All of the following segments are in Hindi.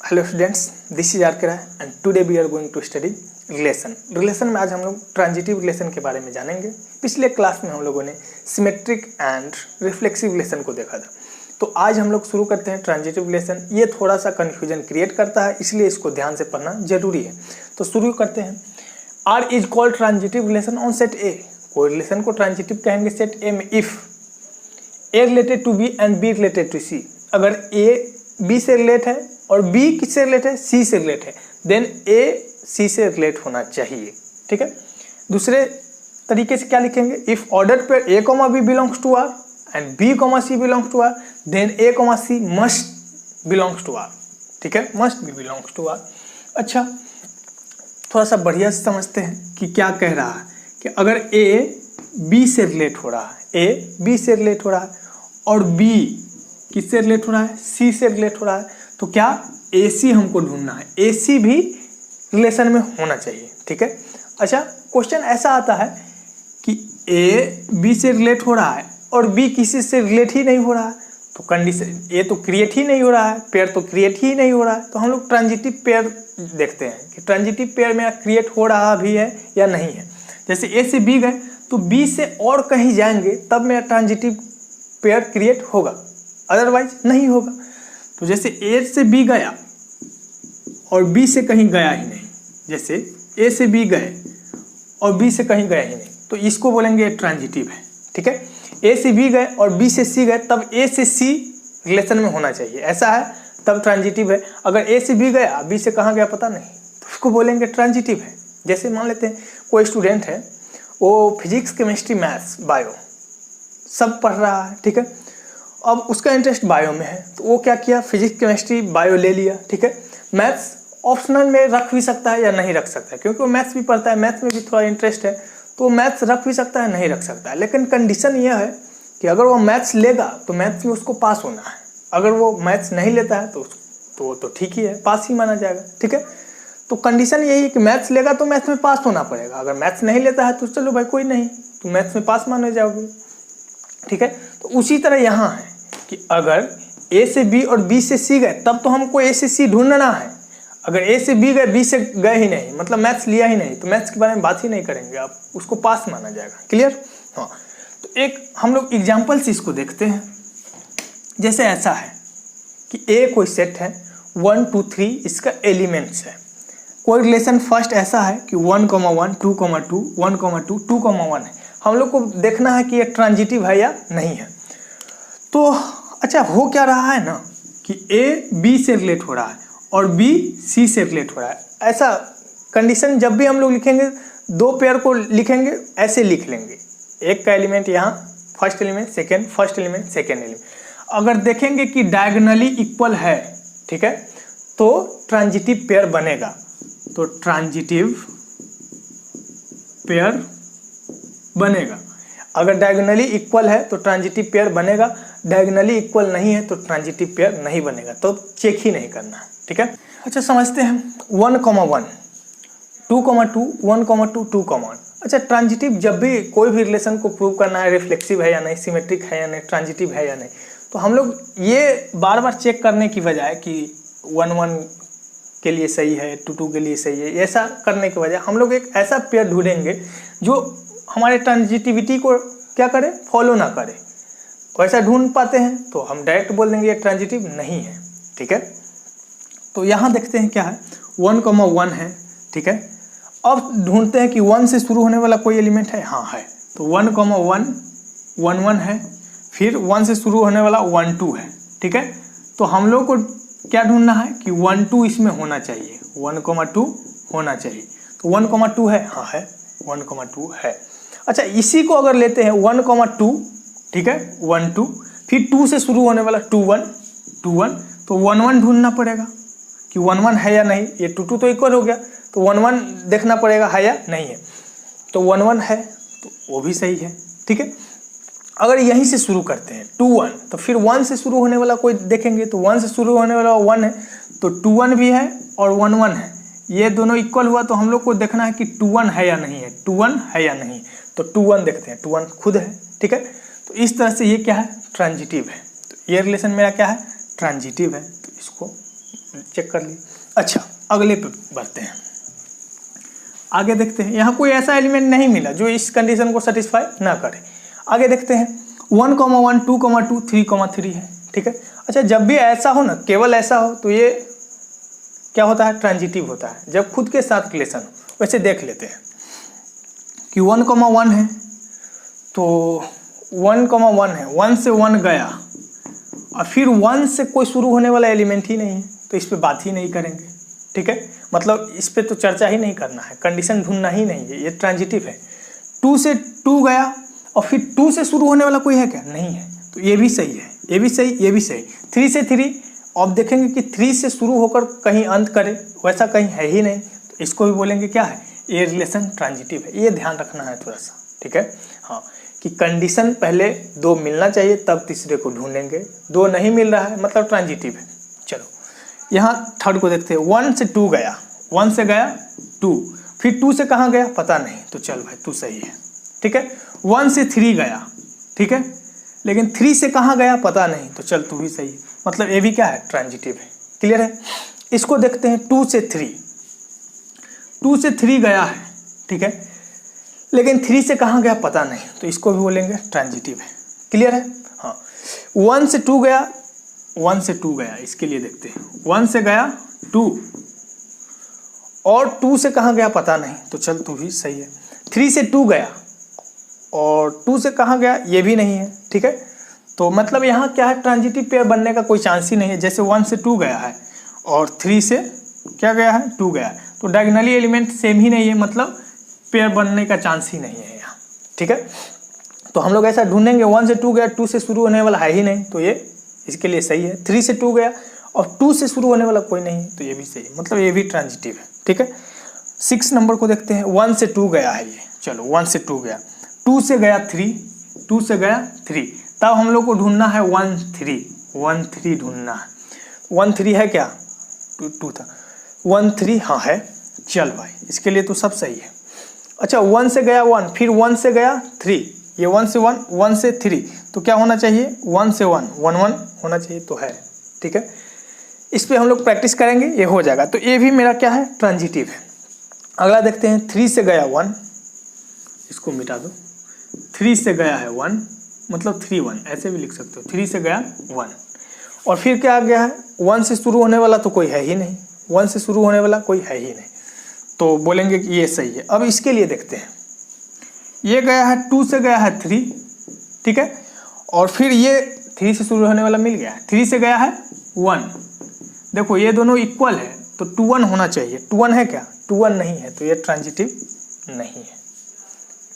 Hello students, this is R and today we are going to study relation में आज हम लोग ट्रांजिटिव रिलेशन के बारे में जानेंगे। पिछले क्लास में हम लोगों ने सिमेट्रिक एंड रिफ्लेक्सिव रिलेशन को देखा था, तो आज हम लोग शुरू करते हैं ट्रांजिटिव रिलेशन। ये थोड़ा सा कन्फ्यूजन क्रिएट करता है, इसलिए इसको ध्यान से पढ़ना जरूरी है। तो शुरू करते हैं। R is called transitive relation on set A. कोई रिलेशन को ट्रांजिटिव कहेंगे सेट ए में if A related to B and B related to C. अगर ए बी से रिलेट है और बी किससे रिलेट है, सी से रिलेट है, देन ए सी से रिलेट होना चाहिए। ठीक है। दूसरे तरीके से क्या लिखेंगे, if order pair a comma b belongs to R and b comma C belongs to R, then a comma c must belongs to R. ठीक है, must be belongs to R. अच्छा, थोड़ा सा बढ़िया से समझते हैं कि क्या कह रहा है कि अगर ए बी से रिलेट हो रहा है, ए बी से रिलेट हो रहा है और बी किससे रिलेट हो रहा है, सी से रिलेट हो रहा है, तो क्या ए सी हमको ढूंढना है। ए सी भी रिलेशन में होना चाहिए। ठीक है। अच्छा, क्वेश्चन ऐसा आता है कि ए बी से रिलेट हो रहा है और बी किसी से रिलेट ही नहीं हो रहा है, तो कंडीशन ए तो क्रिएट ही नहीं हो रहा है, पेयर तो क्रिएट ही नहीं हो रहा है। तो हम लोग ट्रांजिटिव पेयर देखते हैं कि ट्रांजिटिव पेयर में क्रिएट हो रहा भी है या नहीं है। जैसे ए से बी गए तो बी से और कहीं जाएंगे तब मेरा ट्रांजिटिव पेयर क्रिएट होगा, अदरवाइज नहीं होगा। तो जैसे ए से बी गया और बी से कहीं गया ही नहीं, जैसे ए से बी गए और बी से कहीं गया ही नहीं, तो इसको बोलेंगे ट्रांजिटिव है। ठीक है। ए से बी गए और बी से सी गए, तब ए से सी रिलेशन में होना चाहिए, ऐसा है तब ट्रांजिटिव है। अगर ए से बी गया बी से कहाँ गया पता नहीं, तो उसको बोलेंगे ट्रांजिटिव है। जैसे मान लेते हैं कोई स्टूडेंट है, वो फिजिक्स केमिस्ट्री मैथ्स बायो सब पढ़ रहा है। ठीक है। अब उसका इंटरेस्ट बायो में है, तो वो क्या किया, फिजिक्स केमिस्ट्री बायो ले लिया। ठीक है। मैथ्स ऑप्शनल में रख भी सकता है या नहीं रख सकता है, क्योंकि वो मैथ्स भी पढ़ता है, मैथ्स में भी थोड़ा इंटरेस्ट है, तो मैथ्स रख भी सकता है, नहीं रख सकता है। लेकिन कंडीशन यह है कि अगर वो मैथ्स लेगा तो मैथ्स में उसको पास होना है। अगर वो मैथ्स नहीं लेता है तो ठीक ही है, पास ही माना जाएगा। ठीक है। तो कंडीशन यही है कि मैथ्स लेगा तो मैथ्स में पास होना पड़ेगा, अगर मैथ्स नहीं लेता है तो चलो भाई कोई नहीं, तो मैथ्स में पास माने जाओगे। ठीक है। तो उसी तरह यहाँ है कि अगर ए से बी और बी से सी गए तब तो हमको ए से सी ढूंढना है। अगर ए से बी गए बी से गए ही नहीं, मतलब मैथ्स लिया ही नहीं, तो मैथ्स के बारे में बात ही नहीं करेंगे, आप उसको पास माना जाएगा। क्लियर। हाँ, तो एक हम लोग एग्जाम्पल से इसको देखते हैं। जैसे ऐसा है कि ए कोई सेट है 1 2 3, इसका एलिमेंट्स है। कोई रिलेशन फर्स्ट ऐसा है कि 1, 1, 2, 2, 1, 2, 2, 1 है। हम लोग को देखना है कि ये ट्रांजिटिव है या नहीं है। तो अच्छा, हो क्या रहा है ना कि ए बी से रिलेट हो रहा है और बी सी से रिलेट हो रहा है। ऐसा कंडीशन जब भी हम लोग लिखेंगे, दो पेयर को लिखेंगे ऐसे लिख लेंगे, एक का एलिमेंट यहाँ first element second, first element second element. अगर देखेंगे कि डायगोनली इक्वल है, ठीक है, तो ट्रांजिटिव पेयर बनेगा। तो ट्रांजिटिव पेयर बनेगा। अगर डायगोनली इक्वल है तो ट्रांजिटिव पेयर बनेगा, डायगोनली इक्वल नहीं है तो ट्रांजिटिव पेयर नहीं बनेगा, तो चेक ही नहीं करना है। ठीक है। अच्छा, समझते हैं 1, 1, 2, 2, 1, 2, 2, 1। अच्छा, ट्रांजिटिव जब भी कोई भी रिलेशन को प्रूव करना है, रिफ्लेक्सिव है या नहीं, सिमेट्रिक है या नहीं, ट्रांजिटिव है या नहीं, तो हम लोग ये बार बार चेक करने की बजाय कि 1, 1 के लिए सही है, 2, 2 के लिए सही है, ऐसा करने के बजाय हम लोग एक ऐसा पेयर ढूंढेंगे जो हमारे ट्रांजिटिविटी को क्या करे, फॉलो ना करे। वैसा ढूंढ पाते हैं तो हम डायरेक्ट बोल देंगे ये ट्रांजिटिव नहीं है। ठीक है। तो यहाँ देखते हैं क्या है, 1, 1 है। ठीक है। अब ढूंढते हैं कि 1 से शुरू होने वाला कोई एलिमेंट है, हाँ है, तो 1, 1, 1, 1 है। फिर 1 से शुरू होने वाला 1, 2 है। ठीक है। तो हम लोग को क्या ढूंढना है कि 1, 2 इसमें होना चाहिए, 1, 2 होना चाहिए। तो 1, 2 है, हाँ है, 1, 2 है। अच्छा, इसी को अगर लेते हैं 1, 2, ठीक है, 1, 2, फिर 2 से शुरू होने वाला 2, 1, 2, 1, तो 1, 1 ढूंढना पड़ेगा कि 1, 1 है या नहीं। ये 2, 2 तो इक्वल हो गया, तो 1, 1 देखना पड़ेगा है या नहीं है। तो 1, 1 है तो वो भी सही है। ठीक है। अगर यहीं से शुरू करते हैं 2, 1, तो फिर 1 से शुरू होने वाला कोई देखेंगे, तो 1 से शुरू होने वाला 1 है, तो 2, 1 भी है और 1, 1 है, ये दोनों इक्वल हुआ, तो हम लोग को देखना है कि 2, 1 है या नहीं है, 2, 1 है या नहीं। तो 2, 1 देखते हैं, 2, 1 खुद है। ठीक है। तो इस तरह से ये क्या है, ट्रांजिटिव है। तो ये रिलेशन मेरा क्या है, ट्रांजिटिव है, तो इसको चेक कर लिए। अच्छा, अगले पे बढ़ते हैं, आगे देखते हैं। यहाँ कोई ऐसा एलिमेंट नहीं मिला जो इस कंडीशन को सेटिस्फाई ना करे। आगे देखते हैं 1, 1, 2, 2, 3, 3 है, ठीक है। अच्छा, जब भी ऐसा हो ना, केवल ऐसा हो, तो ये क्या होता है, ट्रांजिटिव होता है, जब खुद के साथ रिलेशन हो। वैसे देख लेते हैं कि 1, 1 है, तो 1, 1 है, 1 से 1 गया और फिर 1 से कोई शुरू होने वाला एलिमेंट ही नहीं है, तो इस पे बात ही नहीं करेंगे, ठीक है। मतलब इस पे तो चर्चा ही नहीं करना है, कंडीशन ढूंढना ही नहीं है, ये ट्रांजिटिव है। 2 से 2 गया और फिर 2 से शुरू होने वाला कोई है क्या, नहीं है, तो ये भी सही है, ये भी सही, ये भी सही। 3 से 3, अब देखेंगे कि 3 से शुरू होकर कहीं अंत करे, वैसा कहीं है ही नहीं, तो इसको भी बोलेंगे क्या है, ये रिलेशन ट्रांजिटिव है। ये ध्यान रखना है थोड़ा सा, ठीक है। हाँ, कि कंडीशन पहले 2 मिलना चाहिए, तब तीसरे को ढूंढेंगे। 2 नहीं मिल रहा है, मतलब ट्रांजिटिव है। चलो यहाँ थर्ड को देखते हैं। 1 से 2 गया, 1 से गया 2, फिर 2 से कहाँ गया पता नहीं, तो चल भाई तू सही है, ठीक है। 1 से 3 गया, ठीक है, लेकिन 3 से कहाँ गया पता नहीं, तो चल तू भी सही है, मतलब ये भी क्या है, ट्रांजिटिव है। क्लियर है। इसको देखते हैं 2 से 3, 2 से 3 गया है, ठीक है, लेकिन 3 से कहाँ गया पता नहीं, तो इसको भी बोलेंगे ट्रांजिटिव है। क्लियर है। हाँ, 1 से 2 गया, 1 से 2 गया, इसके लिए देखते हैं 1 से गया 2 और 2 से कहाँ गया पता नहीं, तो चल तू भी सही है। 3 से 2 गया और 2 से कहाँ गया ये भी नहीं है, ठीक है। तो मतलब यहाँ क्या है, ट्रांजिटिव पेयर बनने का कोई चांस ही नहीं है। जैसे 1 से 2 गया है और 3 से क्या गया है, 2 गया है, तो डायगोनली एलिमेंट सेम ही नहीं है, मतलब पेयर बनने का चांस ही नहीं है यहाँ, ठीक है। तो हम लोग ऐसा ढूंढेंगे, 1 से 2 गया, 2 से शुरू होने वाला है ही नहीं, तो ये इसके लिए सही है। 3 से 2 गया और 2 से शुरू होने वाला कोई नहीं है, तो ये भी सही है, मतलब ये भी ट्रांजिटिव है, ठीक है। 6 नंबर को देखते हैं। 1 से 2 गया है ये, चलो 1 से 2 गया, 2 से गया 3, 2 से गया 3, तब हम लोग को ढूंढना है 1 3, 1 3 ढूंढना है। 1 3 है क्या, 2 था, 1 3 हाँ है, चल भाई इसके लिए तो सब सही है। अच्छा, 1 से गया 1, फिर 1 से गया 3, ये 1 से 1, 1 से 3, तो क्या होना चाहिए, 1 से 1, 1 1 होना चाहिए, तो है, ठीक है। इस पे हम लोग प्रैक्टिस करेंगे, ये हो जाएगा, तो ये भी मेरा क्या है, ट्रांजिटिव है। अगला देखते हैं। 3 से गया 1, इसको मिटा दो, 3 से गया है 1, मतलब 3 1 ऐसे भी लिख सकते हो, 3 से गया 1 और फिर क्या आ गया है, 1 से शुरू होने वाला तो कोई है ही नहीं, 1 से शुरू होने वाला कोई है ही नहीं, तो बोलेंगे कि ये सही है। अब इसके लिए देखते हैं, ये गया है 2 से गया है 3, ठीक है, और फिर ये 3 से शुरू होने वाला मिल गया है, 3 से गया है 1, देखो ये दोनों इक्वल है, तो 2 1 होना चाहिए, 2 1 है क्या, 2 1 नहीं है, तो ये ट्रांजिटिव नहीं है,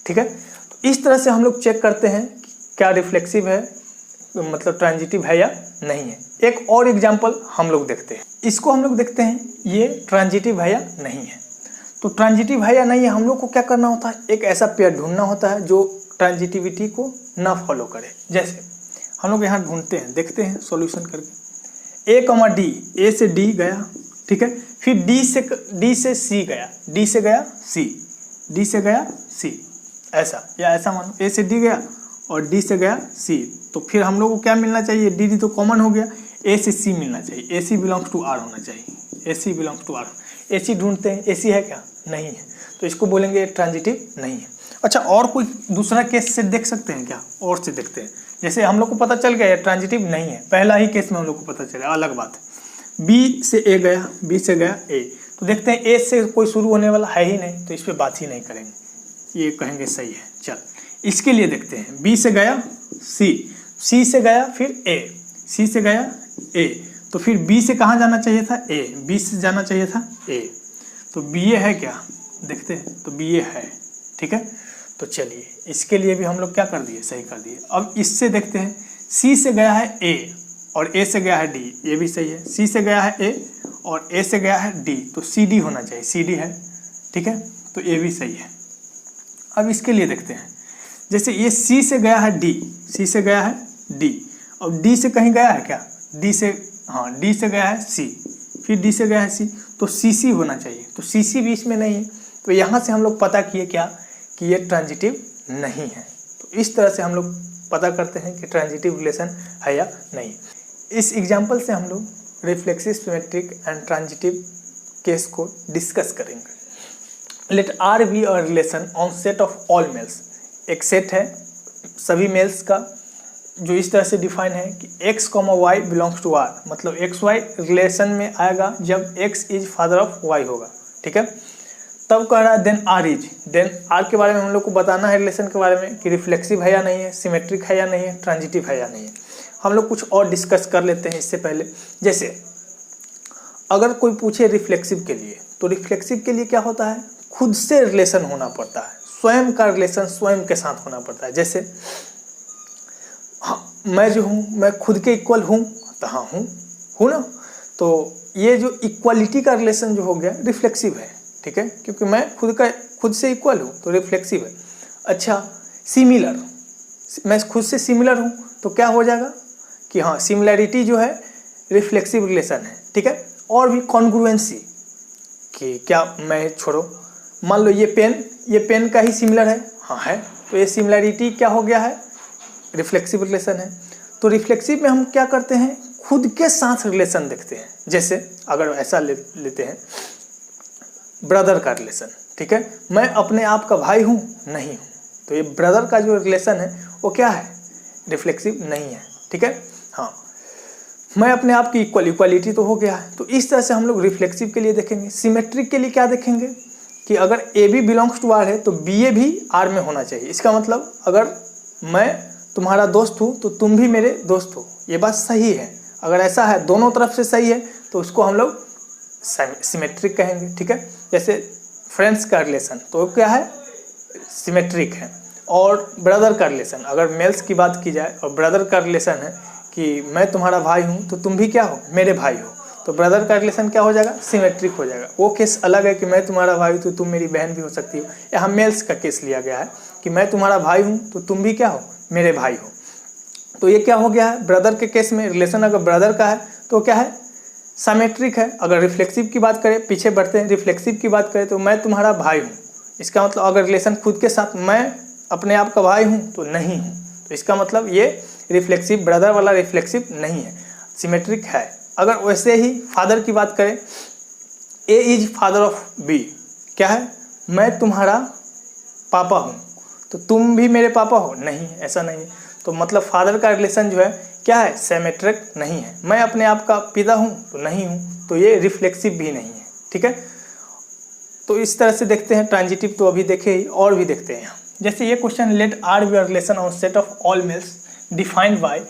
ठीक है। तो इस तरह से हम लोग चेक करते हैं कि क्या रिफ्लेक्सिव है, मतलब ट्रांजिटिव है या नहीं है। एक और एग्जांपल हम लोग देखते हैं, इसको हम लोग देखते हैं ये ट्रांजिटिव है या नहीं है। तो ट्रांजिटिव है या नहीं है, हम लोग को क्या करना होता है, एक ऐसा पेयर ढूंढना होता है जो ट्रांजिटिविटी को ना फॉलो करे। जैसे हम लोग यहाँ ढूंढते हैं, देखते हैं सॉल्यूशन करके, A, D, A से D गया, ठीक है, फिर D से C गया, D से गया C, D से गया C, ऐसा या ऐसा मानो, A से D गया और D से गया C, तो फिर हम लोग को क्या मिलना चाहिए, D तो कॉमन हो गया, A से C मिलना चाहिए, AC बिलोंग्स टू R होना चाहिए, AC belongs to R। AC ढूंढते हैं, AC है क्या, नहीं है, तो इसको बोलेंगे ट्रांजिटिव नहीं है। अच्छा, और कोई दूसरा केस से देख सकते हैं क्या, और से देखते हैं। जैसे हम लोग को पता चल गया ट्रांजिटिव नहीं है, पहला ही केस में हम लोग को पता चला, अलग बात है। B से A गया, B से गया A, तो देखते हैं A से कोई शुरू होने वाला है ही नहीं, तो इस पर बात ही नहीं करेंगे, ये कहेंगे सही है। चल इसके लिए देखते हैं, B से गया C, C से गया फिर A, C से गया A, तो फिर B से कहाँ जाना चाहिए था, A, B से जाना चाहिए था A, तो BA है क्या, देखते हैं, तो BA है, ठीक है। तो चलिए इसके लिए भी हम लोग क्या कर दिए, सही कर दिए। अब इससे देखते हैं, C से गया है A और A से गया है D, ये भी सही है। C से गया है A और A से गया है D, तो CD होना चाहिए, CD है, ठीक है, तो ये भी सही है। अब इसके लिए देखते हैं, जैसे ये C से गया है D, C से गया है D और D से कहीं गया है क्या, D से, हाँ D से गया है C, फिर D से गया है C, तो CC होना चाहिए, तो CC भी इसमें नहीं है, तो यहाँ से हम लोग पता किए क्या कि ये ट्रांजिटिव नहीं है। तो इस तरह से हम लोग पता करते हैं कि ट्रांजिटिव रिलेशन है या नहीं। इस एग्जाम्पल से हम लोग reflexive, symmetric and transitive case को डिस्कस करेंगे। Let R be a relation on set of all males. एक सेट है सभी मेल्स का जो इस तरह से डिफाइन है कि x, y belongs to r, मतलब एक्स वाई रिलेशन में आएगा जब x is father of y होगा। ठीक है, तब कह रहा है देन आर के बारे में हम लोग को बताना है रिलेशन के बारे में कि रिफ्लेक्सिव है या नहीं है, सिमेट्रिक है या नहीं है, ट्रांजिटिव है या नहीं है। हम लोग कुछ और डिस्कस कर लेते हैं इससे पहले। जैसे अगर कोई पूछे रिफ्लेक्सिव के लिए, तो रिफ्लेक्सिव के लिए क्या होता है, खुद से रिलेशन होना पड़ता है, स्वयं का रिलेशन स्वयं के साथ होना पड़ता है। जैसे हाँ, मैं जो हूँ मैं खुद के इक्वल हूँ, तो हाँ हूँ ना, तो ये जो इक्वालिटी का रिलेशन जो हो गया रिफ्लेक्सिव है। ठीक है, क्योंकि मैं खुद से इक्वल हूँ तो रिफ्लेक्सिव है। अच्छा, सिमिलर, मैं खुद से सिमिलर हूँ तो क्या हो जाएगा कि हाँ सिमिलैरिटी जो है रिफ्लेक्सिव रिलेशन है। ठीक है, और भी कॉन्ग्रुएंसी कि क्या मैं छोड़ो, मान लो ये पेन का ही सिमिलर है, हाँ है, तो ये सिमिलैरिटी क्या हो गया है, रिफ्लेक्सिव रिलेशन है। तो रिफ्लेक्सिव में हम क्या करते हैं, खुद के साथ रिलेशन देखते हैं। जैसे अगर ऐसा लेते हैं ब्रदर का रिलेशन, ठीक है, मैं अपने आप का भाई हूँ नहीं हूँ, तो ये ब्रदर का जो रिलेशन है वो क्या है, रिफ्लेक्सिव नहीं है। ठीक है, हाँ, मैं अपने आप की इक्वालिटी तो हो गया है। तो इस तरह से हम लोग रिफ्लेक्सिव के लिए देखेंगे। सिमेट्रिक के लिए क्या देखेंगे कि अगर A B belongs to R है तो बी ए भी आर में होना चाहिए। इसका मतलब अगर मैं तुम्हारा दोस्त हूँ तो तुम भी मेरे दोस्त हो, ये बात सही है। अगर ऐसा है दोनों तरफ से सही है तो उसको हम लोग सिमेट्रिक कहेंगे। ठीक है, जैसे फ्रेंड्स का रिलेशन तो क्या है, सिमेट्रिक है। और ब्रदर का रिलेशन, अगर मेल्स की बात की जाए और ब्रदर का रिलेशन है कि मैं तुम्हारा भाई हूँ तो तुम भी क्या हो, मेरे भाई हो, तो ब्रदर का रिलेशन क्या हो जाएगा, सिमेट्रिक हो जाएगा। वो केस अलग है कि मैं तुम्हारा भाई हूँ तो तुम मेरी बहन भी हो सकती हो। यहाँ मेल्स का केस लिया गया है कि मैं तुम्हारा भाई हूँ तो तुम भी क्या हो, मेरे भाई हो। तो ये क्या हो गया है, ब्रदर के केस में रिलेशन अगर ब्रदर का है तो क्या है, सिमेट्रिक है। अगर रिफ्लेक्सिव की बात करें, पीछे बढ़ते हैं, रिफ्लेक्सिव की बात करें तो मैं तुम्हारा भाई हूँ, इसका मतलब अगर रिलेशन खुद के साथ मैं अपने आप का भाई हूँ तो नहीं हूँ, तो इसका मतलब ये रिफ्लेक्सिव, ब्रदर वाला रिफ्लेक्सिव नहीं है, सिमेट्रिक है। अगर वैसे ही फादर की बात करें, ए इज फादर ऑफ बी, क्या है, मैं तुम्हारा पापा हूँ तो तुम भी मेरे पापा हो, नहीं, ऐसा नहीं है। तो मतलब फादर का रिलेशन जो है क्या है, सिमेट्रिक नहीं है। मैं अपने आप का पिता हूँ तो नहीं हूँ, तो ये रिफ्लेक्सिव भी नहीं है। ठीक है, तो इस तरह से देखते हैं। ट्रांजिटिव तो अभी देखे ही, और भी देखते हैं। जैसे ये question, let R be relation on set of all males defined by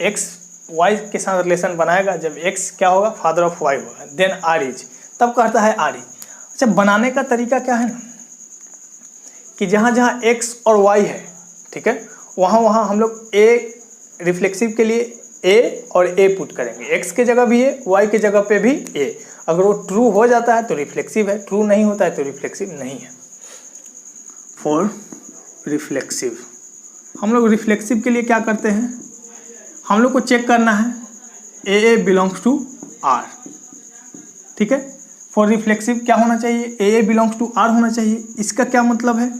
x, y के साथ रिलेशन बनाएगा जब एक्स क्या होगा, फादर ऑफ वाई होगा, देन आर इज, तब कहता है आर इज। अच्छा, बनाने का तरीका क्या है ना कि जहाँ जहाँ एक्स और वाई है, ठीक है, वहाँ वहाँ हम लोग ए, रिफ्लेक्सिव के लिए ए और ए पुट करेंगे, एक्स के जगह भी ए, वाई के जगह पे भी ए। अगर वो ट्रू हो जाता है तो रिफ्लेक्सिव है, ट्रू नहीं होता है तो रिफ्लेक्सिव नहीं है। फॉर रिफ्लेक्सिव, हम लोग रिफ्लेक्सिव के लिए क्या करते हैं, हम लोग को चेक करना है ए बिलोंग्स टू आर। ठीक है, फॉर रिफ्लेक्सिव क्या होना चाहिए, ए बिलोंग्स टू आर होना चाहिए। इसका क्या मतलब है,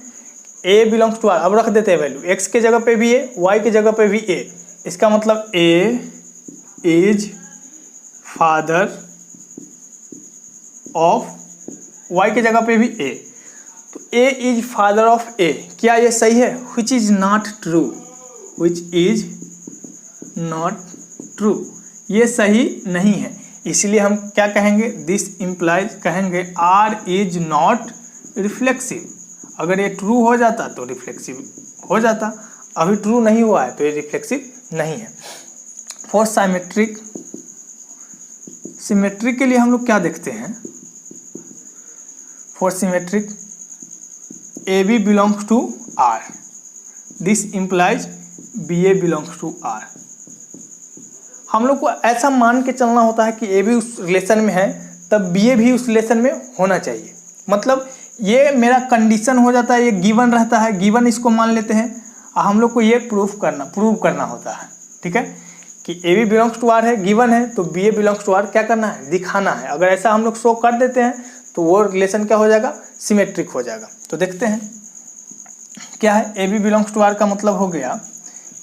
ए बिलोंग्स टू आर, अब रख देते हैं वैल्यू, एक्स के जगह पे भी ए, वाई के जगह पे भी ए। इसका मतलब ए इज फादर ऑफ, वाई के जगह पे भी ए, तो ए इज फादर ऑफ ए, क्या ये सही है, विच is not true, which is not true, ये सही नहीं है। इसलिए हम क्या कहेंगे, दिस इम्प्लाइज कहेंगे आर इज नॉट रिफ्लेक्सिव। अगर ये ट्रू हो जाता तो रिफ्लेक्सिव हो जाता, अभी ट्रू नहीं हुआ है तो ये रिफ्लेक्सिव नहीं है। फॉर सिमेट्रिक, सिमेट्रिक के लिए हम लोग क्या देखते हैं, for symmetric a B belongs to R, this implies b a belongs to R. हम लोग को ऐसा मान के चलना होता है कि ए भी उस रिलेशन में है तब बी ए भी उस रिलेशन में होना चाहिए। मतलब ये मेरा कंडीशन हो जाता है, ये गिवन रहता है, गिवन इसको मान लेते हैं, हम लोग को ये प्रूव करना होता है। ठीक है, कि a B belongs to R है, गिवन है, तो b a belongs to R क्या करना है, दिखाना है। अगर ऐसा हम लोग शो कर देते हैं तो वो रिलेशन क्या हो जाएगा, सिमेट्रिक हो जाएगा। तो देखते हैं क्या है, A B belongs to R का मतलब हो गया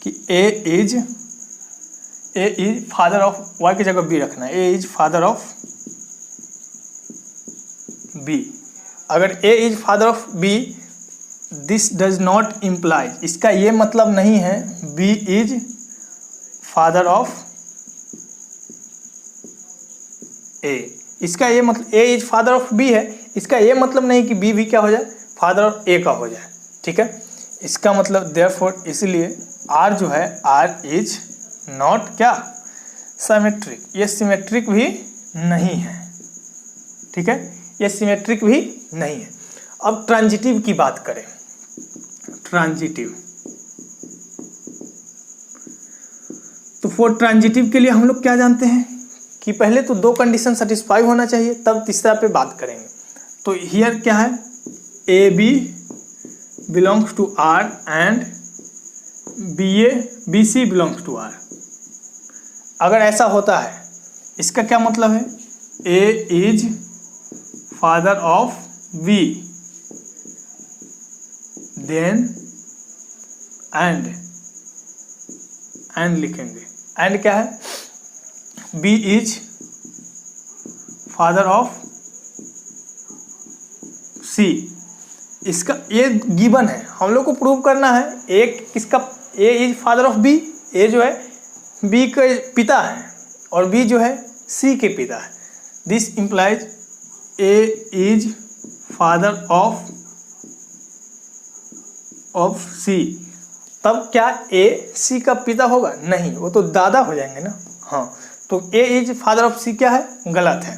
कि A is A is father of, Y की जगह बी रखना है, A is father of B. अगर A is father of B, this does not imply, इसका ये मतलब नहीं है B is father of A. इसका ये मतलब ए इज फादर ऑफ बी है, इसका ये मतलब नहीं कि बी भी क्या हो जाए, फादर ऑफ ए का हो जाए। ठीक है, इसका मतलब देयरफॉर, इसलिए आर जो है, आर इज नॉट क्या, सिमेट्रिक, ये सिमेट्रिक भी नहीं है। ठीक है, ये सिमेट्रिक भी नहीं है। अब ट्रांजिटिव की बात करें, ट्रांजिटिव, तो फॉर ट्रांजिटिव के लिए हम लोग क्या जानते हैं कि पहले तो दो कंडीशन सेटिस्फाई होना चाहिए, तब तीसरा पे बात करेंगे। तो हियर क्या है, A B belongs to R and B A B C belongs to R. अगर ऐसा होता है, इसका क्या मतलब है, A is father of B, then and लिखेंगे, एंड क्या है, B is father of C. इसका ये गिवन है, हम लोग को प्रूव करना है, एक किसका, ए इज फादर ऑफ बी, ए जो है बी के पिता है और बी जो है सी के पिता है। This implies A is father of C. तब क्या ए सी का पिता होगा, नहीं, वो तो दादा हो जाएंगे ना। हाँ, तो A is father of C क्या है, गलत है,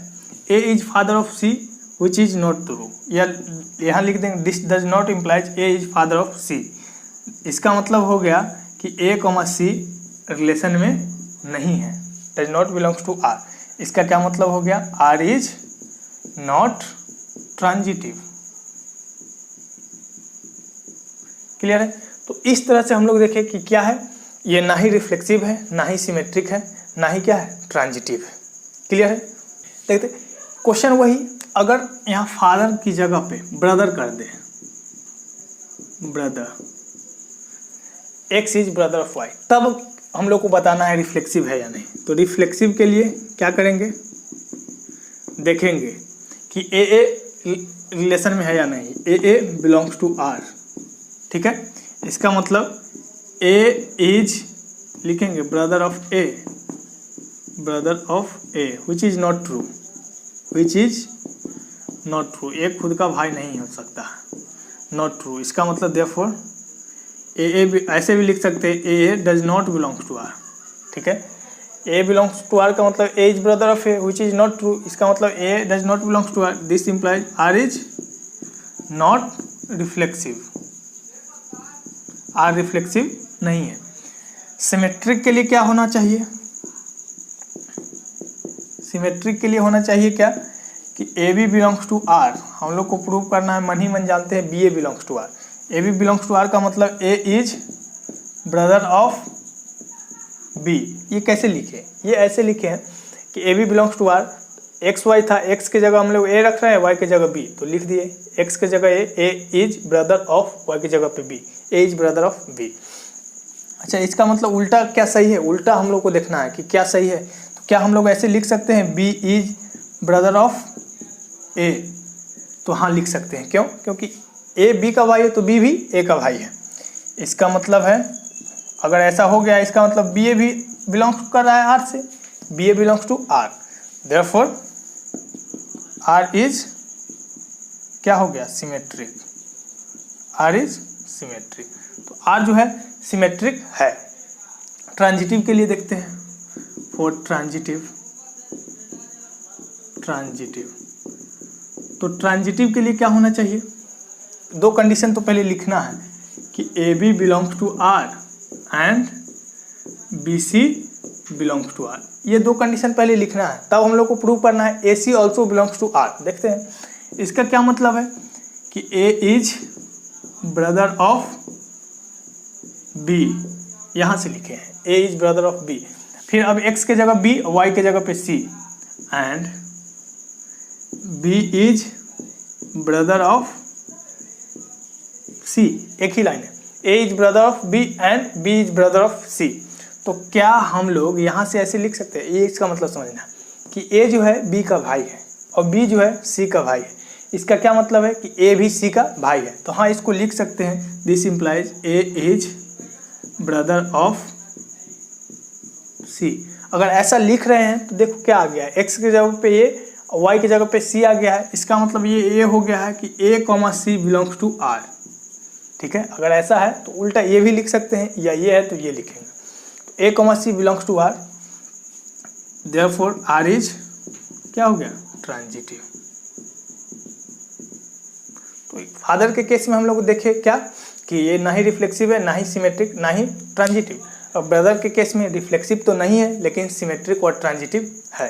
A is father of C which is not true, या यहाँ लिख देंगे this does not implies A is father of C. इसका मतलब हो गया कि ए कॉमा सी रिलेशन में नहीं है, does not belongs to R. इसका क्या मतलब हो गया, R is not transitive. Clear है। तो इस तरह से हम लोग देखें कि क्या है, ये ना ही रिफ्लेक्सिव है, ना ही सिमेट्रिक है, ना ही क्या है, ट्रांजिटिव है। क्लियर है। देखते क्वेश्चन वही, अगर यहाँ फादर की जगह पे ब्रदर कर दे, brother, X is brother of Y, तब हम लोग को बताना है रिफ्लेक्सिव है या नहीं। तो रिफ्लेक्सिव के लिए क्या करेंगे, देखेंगे कि ए रिलेशन में है या नहीं, ए बिलोंग्स टू आर। ठीक है, इसका मतलब ए इज, लिखेंगे brother of A, brother of A which is not true, which is not true, एक खुद का भाई नहीं हो सकता, नॉट ट्रू। इसका मतलब देयरफॉर ए ऐसे भी लिख सकते हैं, A does not belongs to R. ठीक है, ए बिलोंग्स टू आर का मतलब ए is brother of A which is not true. इसका मतलब A does not belongs to R, this implies R is not reflexive, R reflexive नहीं है। सिमेट्रिक के लिए क्या होना चाहिए, सिमेट्रिक के लिए होना चाहिए क्या कि a B belongs to R. हम लोग को प्रूव करना है, मन ही मन जानते हैं b a belongs to R. A B belongs to R का मतलब ए इज ब्रदर ऑफ बी। ये कैसे लिखे, ये ऐसे लिखे हैं कि a B belongs to R, x y था, एक्स की जगह हम लोग ए रख रहे हैं, वाई की जगह बी, तो लिख दिए एक्स की जगह a is brother of, Y की जगह पे b, a is brother of b. अच्छा, इसका मतलब उल्टा क्या सही है, उल्टा हम लोग को देखना है कि क्या सही है। तो क्या हम लोग ऐसे लिख सकते हैं बी इज ब्रदर ऑफ ए, तो हाँ लिख सकते हैं। क्यों, क्योंकि ए बी का भाई है तो बी भी ए का भाई है। इसका मतलब है अगर ऐसा हो गया, इसका मतलब बी ए भी बिलोंग्स कर रहा है आर से, b a belongs to R, therefore R is क्या हो गया, सिमेट्रिक, आर इज सिमेट्रिक। तो आर जो है सिमेट्रिक है। ट्रांजिटिव के लिए देखते हैं, फॉर ट्रांजिटिव, तो ट्रांजिटिव के लिए क्या होना चाहिए, दो कंडीशन तो पहले लिखना है कि a B belongs to R and b C belongs to R. ये दो कंडीशन पहले लिखना है, तब हम लोग को प्रूव करना है ए सी ऑल्सो बिलोंग्स टू आर। देखते हैं इसका क्या मतलब है कि A is brother of B, यहाँ से लिखे हैं ए इज ब्रदर ऑफ बी। फिर अब एक्स के जगह बी, वाई के जगह पे C, and B is brother of C, एक ही लाइन है, A is brother of B and B is brother of C. तो क्या हम लोग यहाँ से ऐसे लिख सकते हैं, ये इसका मतलब समझना कि ए जो है बी का भाई है और बी जो है सी का भाई है। इसका क्या मतलब है कि ए भी सी का भाई है। तो हाँ, इसको लिख सकते हैं, this implies A is brother of C. अगर ऐसा लिख रहे हैं तो देखो क्या आ गया है, एक्स की जगह पे ए और वाई की जगह पे सी आ गया है। इसका मतलब ये ए हो गया है कि A comma C belongs to R. ठीक है, अगर ऐसा है तो उल्टा ये भी लिख सकते हैं, या ये है तो ये लिखेंगे। तो A comma C belongs to R, therefore R is क्या हो गया, ट्रांजिटिव। तो फादर के केस में हम लोग देखे क्या कि ये ना ही रिफ्लेक्सिव है, ना ही सिमेट्रिक, ना ही ट्रांजिटिव। और ब्रदर के केस में रिफ्लेक्सिव तो नहीं है लेकिन सिमेट्रिक और ट्रांजिटिव है।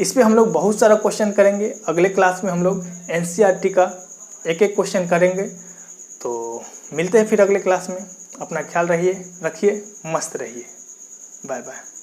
इस पे हम लोग बहुत सारा क्वेश्चन करेंगे। अगले क्लास में हम लोग एनसीईआरटी का एक एक क्वेश्चन करेंगे। तो मिलते हैं फिर अगले क्लास में। अपना ख्याल रखिए, मस्त रहिए। Bye bye.